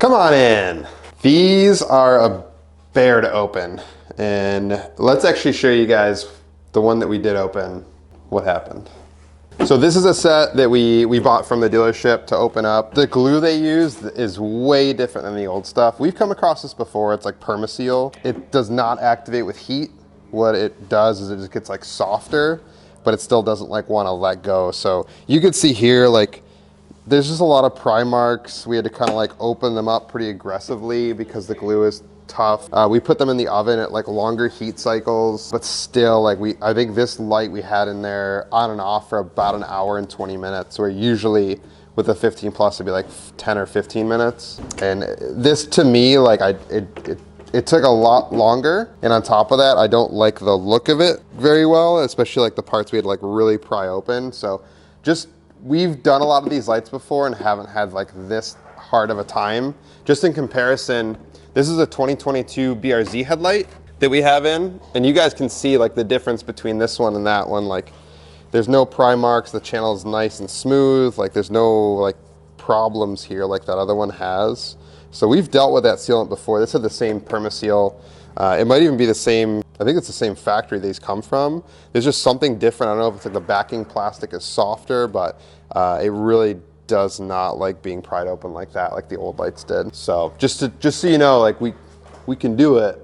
Come on in. These are a bear to open. And let's actually show you guys the one that we did open, what happened. So this is a set that we bought from the dealership to open up. The glue they use is way different than the old stuff. We've come across this before. It's like Permaseal. It does not activate with heat. What it does is it just gets like softer, but it still doesn't like want to let go. So you could see here, like there's just a lot of pry marks. We had to kind of like open them up pretty aggressively because the glue is tough. We put them in the oven at like longer heat cycles, but still like I think this light we had in there on and off for about an hour and 20 minutes, where usually with a 15 plus it'd be like 10 or 15 minutes. And this to me, like it took a lot longer. And on top of that, I don't like the look of it very well, especially like the parts we had to like really pry open. So we've done a lot of these lights before and haven't had like this hard of a time. Just in comparison, this is a 2022 BRZ headlight that we have in, and you guys can see like the difference between this one and that one. Like there's no pry marks, the channel is nice and smooth, like there's no like problems here like that other one has. So we've dealt with that sealant before. This had the same Permaseal. It might even be the same, I think it's the same factory these come from. There's just something different. I don't know if it's like the backing plastic is softer, but it really does not like being pried open like that, like the old lights did. So just so you know, like we can do it.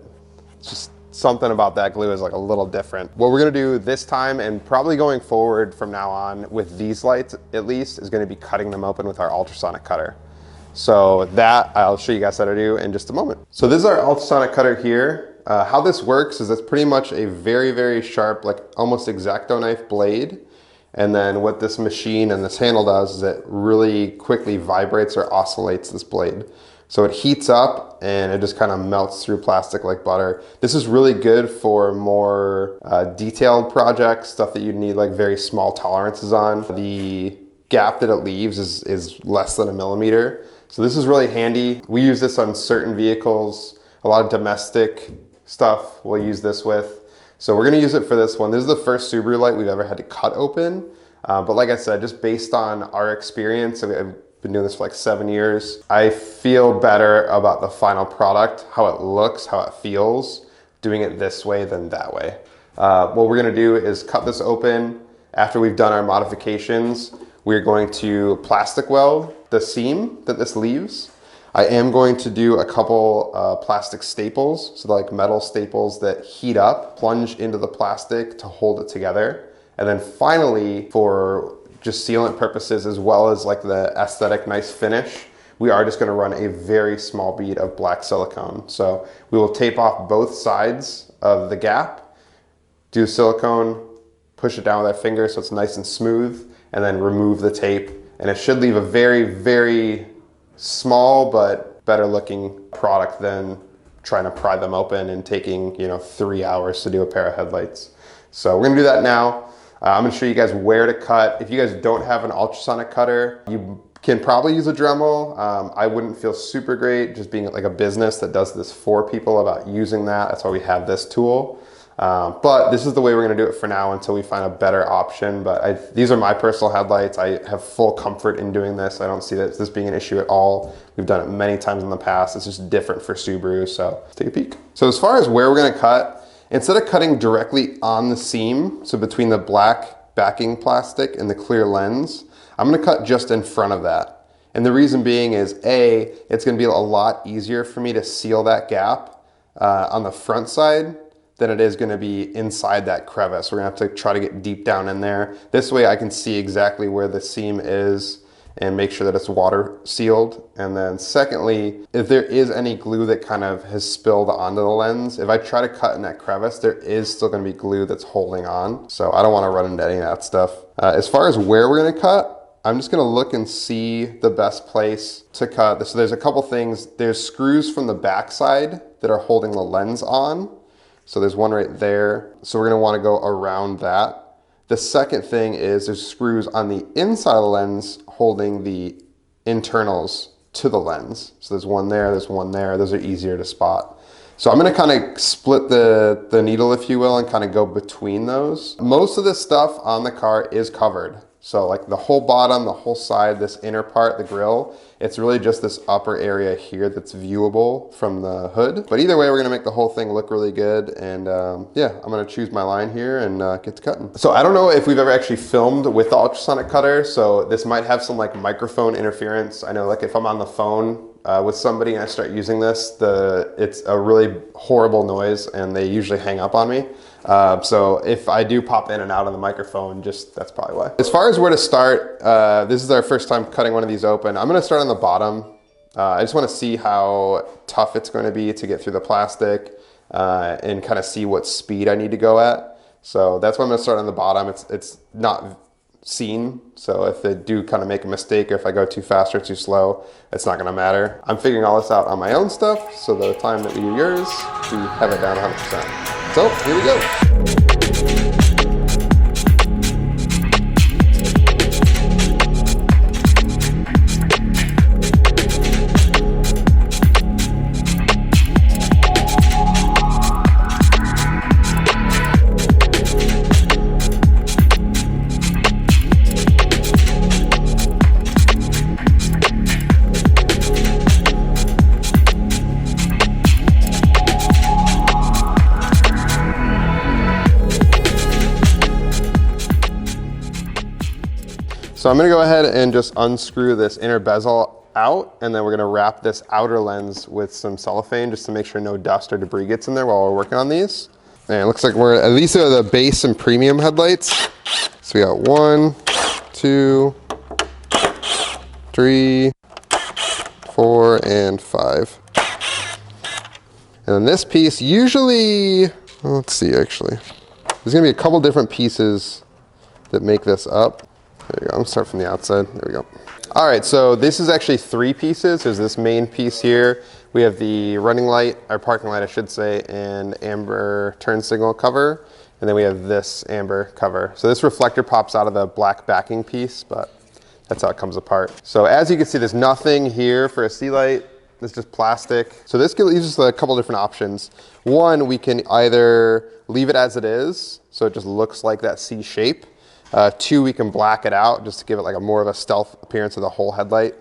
It's just something about that glue is like a little different. What we're gonna do this time, and probably going forward from now on with these lights at least, is gonna be cutting them open with our ultrasonic cutter. So that I'll show you guys how to do in just a moment. So this is our ultrasonic cutter here. How this works is it's pretty much a very, very sharp, like almost X-Acto knife blade. And then what this machine and this handle does is it really quickly vibrates or oscillates this blade. So it heats up and it just kind of melts through plastic like butter. This is really good for more detailed projects, stuff that you need like very small tolerances on. The gap that it leaves is less than 1 millimeter. So this is really handy. We use this on certain vehicles. A lot of domestic stuff we'll use this with. So we're gonna use it for this one. This is the first Subaru light we've ever had to cut open. But like I said, just based on our experience, I've been doing this for like 7 years, I feel better about the final product, how it looks, how it feels, doing it this way than that way. What we're gonna do is cut this open. After we've done our modifications, we're going to plastic weld the seam that this leaves. I am going to do a couple plastic staples, so like metal staples that heat up, plunge into the plastic to hold it together. And then finally, for just sealant purposes as well as like the aesthetic nice finish, we are just gonna run a very small bead of black silicone. So we will tape off both sides of the gap, do silicone, push it down with our finger so it's nice and smooth, and then remove the tape. And it should leave a very, very small but better looking product than trying to pry them open and taking 3 hours to do a pair of headlights. So we're gonna do that now. I'm gonna show you guys where to cut. If you guys don't have an ultrasonic cutter, you can probably use a Dremel. I wouldn't feel super great just being like a business that does this for people about using that. That's why we have this tool. But this is the way we're gonna do it for now until we find a better option. But these are my personal headlights. I have full comfort in doing this. I don't see this being an issue at all. We've done it many times in the past. It's just different for Subaru, so let's take a peek. So as far as where we're gonna cut, instead of cutting directly on the seam, so between the black backing plastic and the clear lens, I'm gonna cut just in front of that. And the reason being is A, it's gonna be a lot easier for me to seal that gap on the front side than it is gonna be inside that crevice. We're gonna have to try to get deep down in there. This way I can see exactly where the seam is and make sure that it's water sealed. And then secondly, if there is any glue that kind of has spilled onto the lens, if I try to cut in that crevice, there is still gonna be glue that's holding on. So I don't wanna run into any of that stuff. As far as where we're gonna cut, I'm just gonna look and see the best place to cut. So there's a couple things. There's screws from the backside that are holding the lens on. So there's one right there. So we're gonna wanna go around that. The second thing is there's screws on the inside of the lens holding the internals to the lens. So there's one there, there's one there. Those are easier to spot. So I'm gonna kind of split the needle, if you will, and kind of go between those. Most of this stuff on the car is covered. So like the whole bottom, the whole side, this inner part, the grill, it's really just this upper area here that's viewable from the hood. But either way, we're gonna make the whole thing look really good. And yeah, I'm gonna choose my line here and get to cutting. So I don't know if we've ever actually filmed with the ultrasonic cutter. So this might have some like microphone interference. I know like if I'm on the phone with somebody and I start using this, it's a really horrible noise and they usually hang up on me. So if I do pop in and out on the microphone, that's probably why. As far as where to start, this is our first time cutting one of these open. I'm gonna start on the bottom. I just wanna see how tough it's gonna be to get through the plastic and kind of see what speed I need to go at. So that's why I'm gonna start on the bottom. It's not seen, so if they do kind of make a mistake or if I go too fast or too slow, it's not gonna matter. I'm figuring all this out on my own stuff, so by the time that we do yours, we have it down 100%. So here we go. So I'm gonna go ahead and just unscrew this inner bezel out, and then we're gonna wrap this outer lens with some cellophane just to make sure no dust or debris gets in there while we're working on these. And it looks like these are the base and premium headlights. So we got 1, 2, 3, 4, and 5. And then this piece usually, well, let's see actually. There's gonna be a couple different pieces that make this up. There you go, I'm gonna start from the outside, there we go. All right, so this is actually 3 pieces. There's this main piece here. We have the running light, or parking light I should say, and amber turn signal cover. And then we have this amber cover. So this reflector pops out of the black backing piece, but that's how it comes apart. So as you can see, there's nothing here for a sea light. It's just plastic. So this gives us a couple different options. One, we can either leave it as it is, so it just looks like that C shape. 2, we can black it out just to give it like more of a stealth appearance of the whole headlight.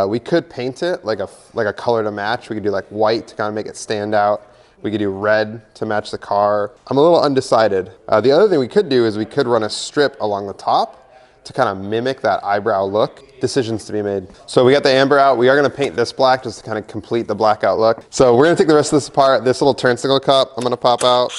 We could paint it like a color to match. We could do like white to kind of make it stand out. We could do red to match the car. I'm a little undecided. The other thing we could do is we could run a strip along the top to kind of mimic that eyebrow look. Decisions to be made. So we got the amber out. We are gonna paint this black just to kind of complete the blackout look. So we're gonna take the rest of this apart. This little turn signal cup I'm gonna pop out.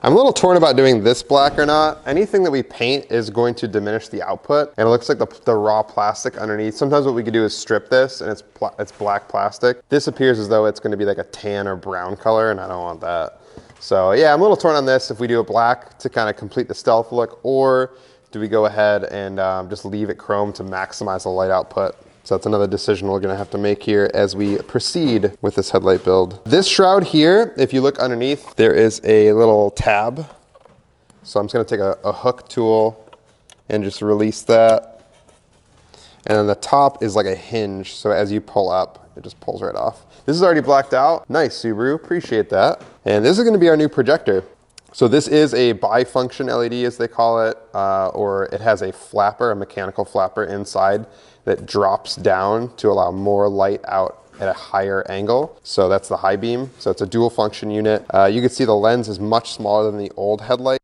I'm a little torn about doing this black or not. Anything that we paint is going to diminish the output, and it looks like the raw plastic underneath. Sometimes what we could do is strip this, and it's black plastic. This appears as though it's going to be like a tan or brown color, and I don't want that. So yeah, I'm a little torn on this. If we do a black to kind of complete the stealth look, or do we go ahead and just leave it chrome to maximize the light output? So that's another decision we're gonna have to make here as we proceed with this headlight build. This shroud here, if you look underneath, there is a little tab. So I'm just gonna take a hook tool and just release that. And then the top is like a hinge, so as you pull up, it just pulls right off. This is already blacked out. Nice, Subaru, appreciate that. And this is gonna be our new projector. So this is a bifunction LED, as they call it, or it has a flapper, a mechanical flapper inside that drops down to allow more light out at a higher angle. So that's the high beam. So it's a dual function unit. You can see the lens is much smaller than the old headlight.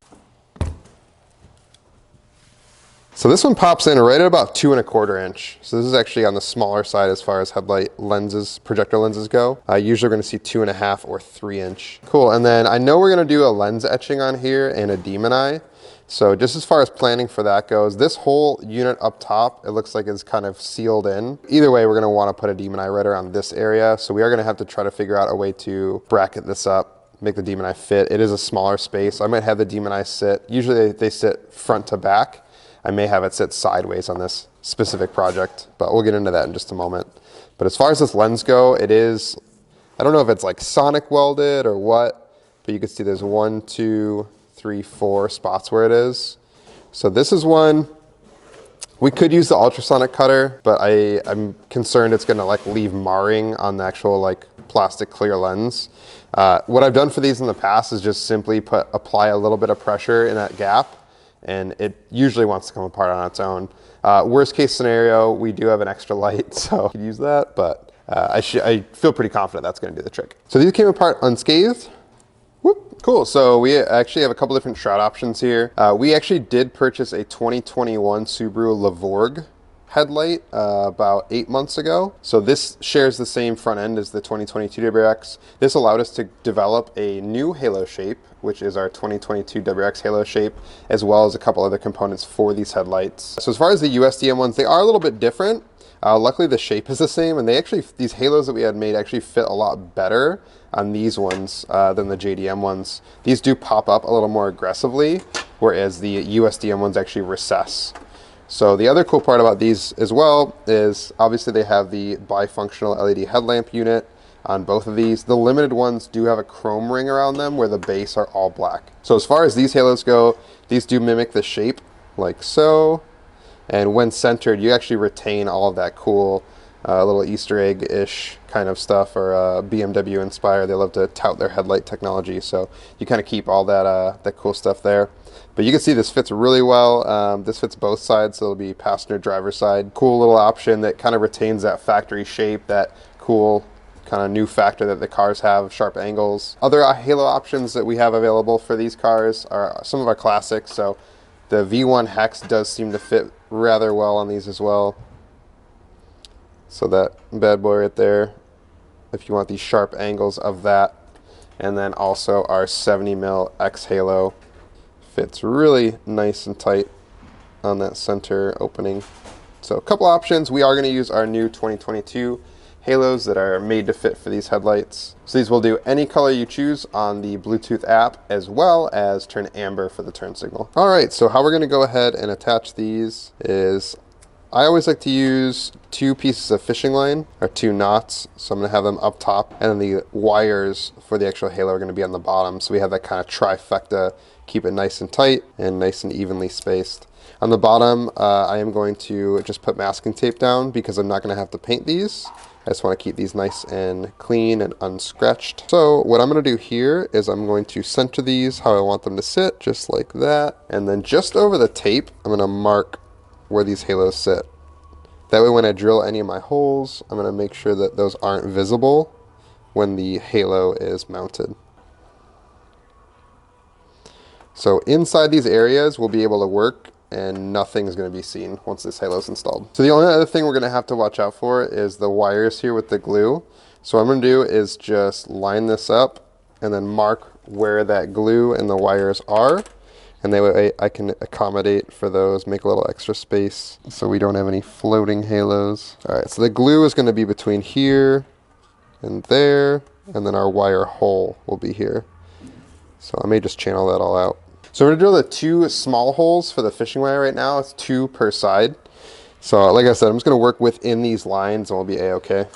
So this one pops in right at about 2 1/4 inch. So this is actually on the smaller side as far as headlight lenses, projector lenses go. Usually we're gonna see 2.5 or 3 inch. Cool, and then I know we're gonna do a lens etching on here and a demon eye. So just as far as planning for that goes, this whole unit up top, it looks like it's kind of sealed in. Either way, we're gonna wanna put a demon eye right around this area. So we are gonna have to try to figure out a way to bracket this up, make the demon eye fit. It is a smaller space. I might have the demon eye sit, usually they sit front to back. I may have it sit sideways on this specific project, but we'll get into that in just a moment. But as far as this lens go, it is, I don't know if it's like sonic welded or what, but you can see there's 1, 2, 3, 4 spots where it is. So this is one, we could use the ultrasonic cutter, but I'm concerned it's gonna like leave marring on the actual like plastic clear lens. What I've done for these in the past is just simply apply a little bit of pressure in that gap, and it usually wants to come apart on its own. Worst case scenario, we do have an extra light, so I could use that, but I feel pretty confident that's gonna do the trick. So these came apart unscathed. Whoop, cool, so we actually have a couple different shroud options here. We actually did purchase a 2021 Subaru Levorg headlight about 8 months ago. So this shares the same front end as the 2022 WRX. This allowed us to develop a new halo shape, which is our 2022 WRX halo shape, as well as a couple other components for these headlights. So as far as the USDM ones, they are a little bit different. Luckily the shape is the same, and these halos that we had made actually fit a lot better on these ones than the JDM ones. These do pop up a little more aggressively, whereas the USDM ones actually recess. So the other cool part about these as well is obviously they have the bifunctional LED headlamp unit on both of these. The limited ones do have a chrome ring around them where the base are all black. So as far as these halos go, these do mimic the shape like so. And when centered, you actually retain all of that cool little Easter egg-ish kind of stuff, or BMW inspired. They love to tout their headlight technology. So you kind of keep all that cool stuff there. But you can see this fits really well. This fits both sides, so it'll be passenger driver side. Cool little option that kind of retains that factory shape, that cool kind of new factor that the cars have, sharp angles. Other halo options that we have available for these cars are some of our classics. So the V1 Hex does seem to fit rather well on these as well. So that bad boy right there, if you want these sharp angles of that. And then also our 70mm X Halo fits really nice and tight on that center opening. So a couple options. We are going to use our new 2022 halos that are made to fit for these headlights. So these will do any color you choose on the Bluetooth app, as well as turn amber for the turn signal. All right, so how we're going to go ahead and attach these is, I always like to use 2 pieces of fishing line, or 2 knots. So I'm going to have them up top, and then the wires for the actual halo are going to be on the bottom. So we have that kind of trifecta, keep it nice and tight and nice and evenly spaced. On the bottom, I am going to just put masking tape down because I'm not going to have to paint these. I just want to keep these nice and clean and unscratched. So what I'm going to do here is I'm going to center these how I want them to sit, just like that. And then just over the tape, I'm going to mark where these halos sit. That way when I drill any of my holes, I'm going to make sure that those aren't visible when the halo is mounted. So inside these areas, we'll be able to work and nothing's going to be seen once this halo is installed. So the only other thing we're going to have to watch out for is the wires here with the glue. So what I'm going to do is just line this up and then mark where that glue and the wires are. And that way I can accommodate for those, make a little extra space so we don't have any floating halos. All right, so the glue is going to be between here and there, and then our wire hole will be here. So I may just channel that all out. So we're gonna drill the 2 small holes for the fishing wire right now. It's 2 per side. So like I said, I'm just gonna work within these lines and we'll be a-okay.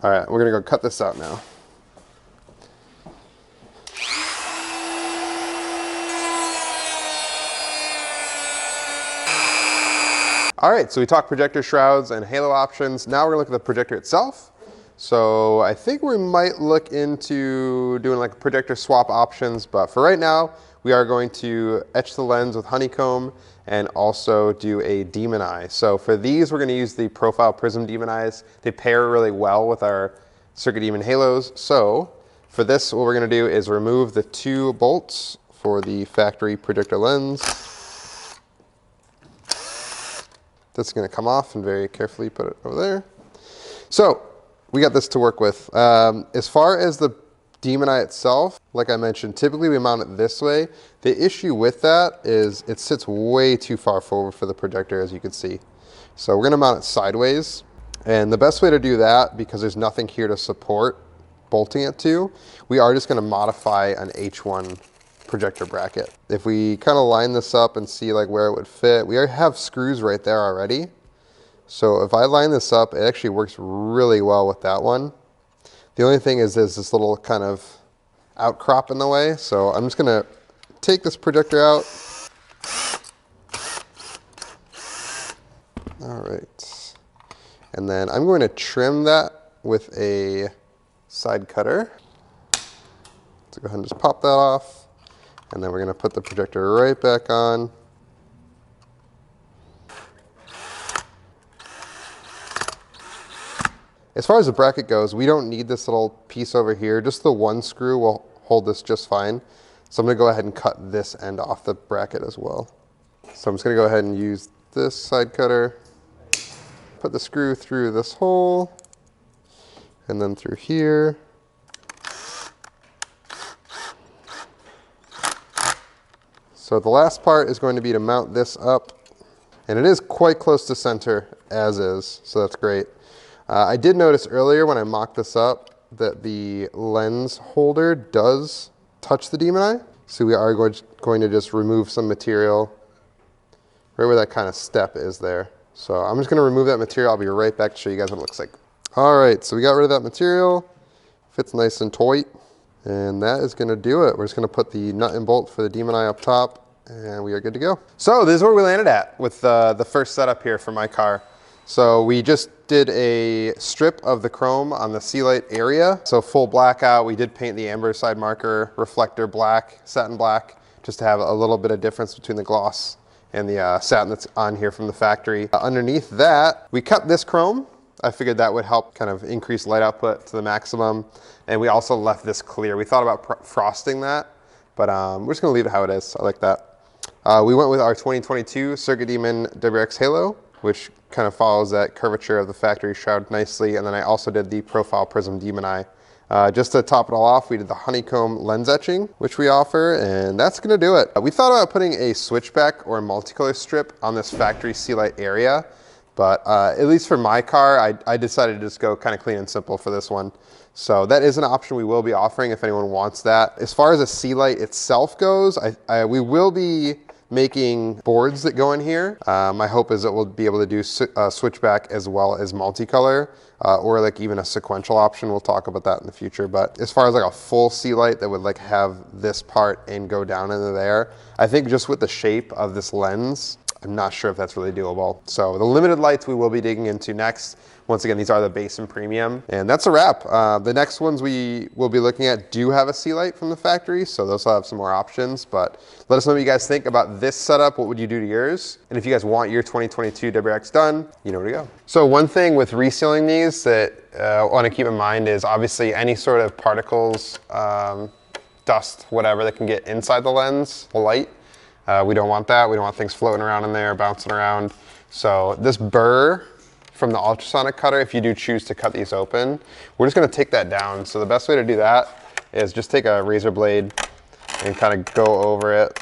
All right, we're gonna go cut this out now. All right, so we talked projector shrouds and halo options. Now we're gonna look at the projector itself. So I think we might look into doing like projector swap options, but for right now, we are going to etch the lens with honeycomb and also do a demon eye. So for these, we're gonna use the profile prism demon eyes. They pair really well with our circuit demon halos. So for this, what we're gonna do is remove the 2 bolts for the factory projector lens. This is going to come off and very carefully put it over there. So we got this to work with. As far as the demon eye itself, like I mentioned, typically we mount it this way. The issue with that is it sits way too far forward for the projector, as you can see. So we're going to mount it sideways. And the best way to do that, because there's nothing here to support bolting it to, we are just going to modify an H1 projector bracket. If we kind of line this up and see like where it would fit, we have screws right there already. So if I line this up, it actually works really well with that one. The only thing is there's this little kind of outcrop in the way. So I'm just gonna take this projector out. All right. And then I'm going to trim that with a side cutter. So go ahead and just pop that off. And then we're gonna put the projector right back on. As far as the bracket goes, we don't need this little piece over here. Just the one screw will hold this just fine. So I'm gonna go ahead and cut this end off the bracket as well. So I'm just gonna go ahead and use this side cutter, put the screw through this hole, and then through here. So the last part is going to be to mount this up, and it is quite close to center as is, so that's great. I did notice earlier when I mocked this up that the lens holder does touch the demon eye, so we are going to just remove some material right where that kind of step is there. So I'm just going to remove that material. I'll be right back to show you guys what it looks like. All right, so we got rid of that material. Fits nice and tight. And that is going to do it. We're just going to put the nut and bolt for the demon eye up top, and we are good to go. So this is where we landed at with the first setup here for my car. So we just did a strip of the chrome on the sea light area. So full blackout. We did paint the amber side marker, reflector black, satin black, just to have a little bit of difference between the gloss and the satin that's on here from the factory. Underneath that, we cut this chrome. I figured that would help kind of increase light output to the maximum. And we also left this clear. We thought about frosting that, but we're just gonna leave it how it is. I like that. We went with our 2022 Circuit Demon WRX Halo, which kind of follows that curvature of the factory shroud nicely. And then I also did the Profile Prism Demon Eye. Just to top it all off, we did the honeycomb lens etching, which we offer, and that's gonna do it. We thought about putting a switchback or a multicolor strip on this factory sea light area, but at least for my car, I decided to just go kind of clean and simple for this one. So that is an option we will be offering if anyone wants that. As far as a sea light itself goes, we will be making boards that go in here. My hope is that we'll be able to do switchback as well as multicolor, or like even a sequential option. We'll talk about that in the future. But as far as like a full sea light that would like have this part and go down into there, I think just with the shape of this lens, I'm not sure if that's really doable. So the limited lights we will be digging into next. Once again, these are the base and premium. And that's a wrap. The next ones we will be looking at do have a sea light from the factory, so those will have some more options. But let us know what you guys think about this setup. What would you do to yours? And if you guys want your 2022 WRX done, you know where to go. So one thing with resealing these that I want to keep in mind is obviously any sort of particles, dust, whatever that can get inside the lens, the light. We don't want that. We don't want things floating around in there, bouncing around. So this burr from the ultrasonic cutter, if you do choose to cut these open, we're just gonna take that down. So the best way to do that is just take a razor blade and kind of go over it.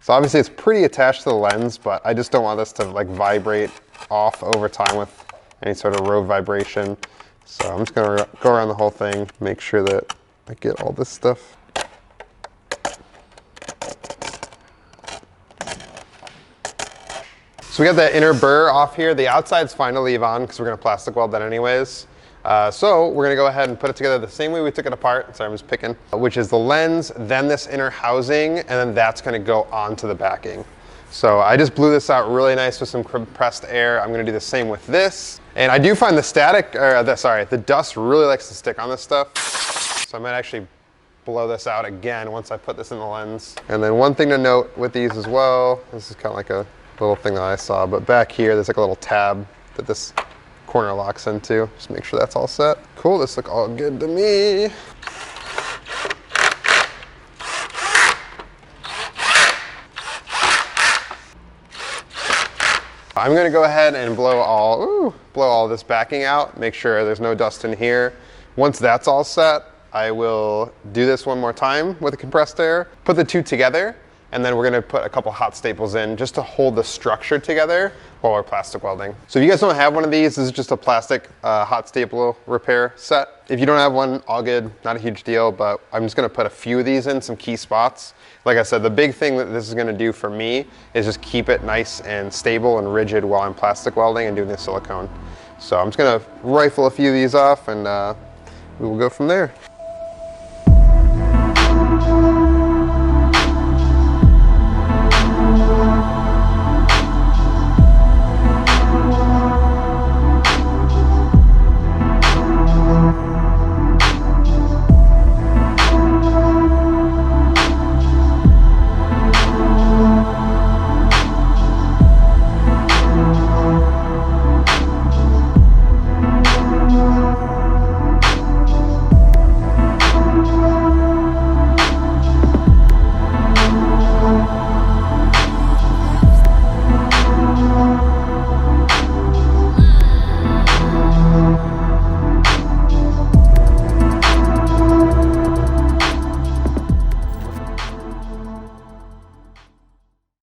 So obviously it's pretty attached to the lens, but I just don't want this to like vibrate off over time with any sort of road vibration. So I'm just gonna go around the whole thing, make sure that I get all this stuff. So we got the inner burr off here. The outside's fine to leave on because we're gonna plastic weld that anyways. So we're gonna go ahead and put it together the same way we took it apart. Sorry, I'm just picking. Which is the lens, then this inner housing, and then that's gonna go onto the backing. So I just blew this out really nice with some compressed air. I'm gonna do the same with this. And I do find the dust really likes to stick on this stuff. So I might actually blow this out again once I put this in the lens. And then one thing to note with these as well, this is kind of like a little thing that I saw, but back here there's like a little tab that this corner locks into. Just make sure that's all set. Cool, this looks all good to me. I'm gonna go ahead and blow all this backing out, make sure there's no dust in here. Once that's all set, I will do this one more time with the compressed air, put the two together, and then we're gonna put a couple hot staples in just to hold the structure together while we're plastic welding. So if you guys don't have one of these, this is just a plastic hot staple repair set. If you don't have one, all good, not a huge deal, but I'm just gonna put a few of these in some key spots. Like I said, the big thing that this is gonna do for me is just keep it nice and stable and rigid while I'm plastic welding and doing the silicone. So I'm just gonna rifle a few of these off and we will go from there.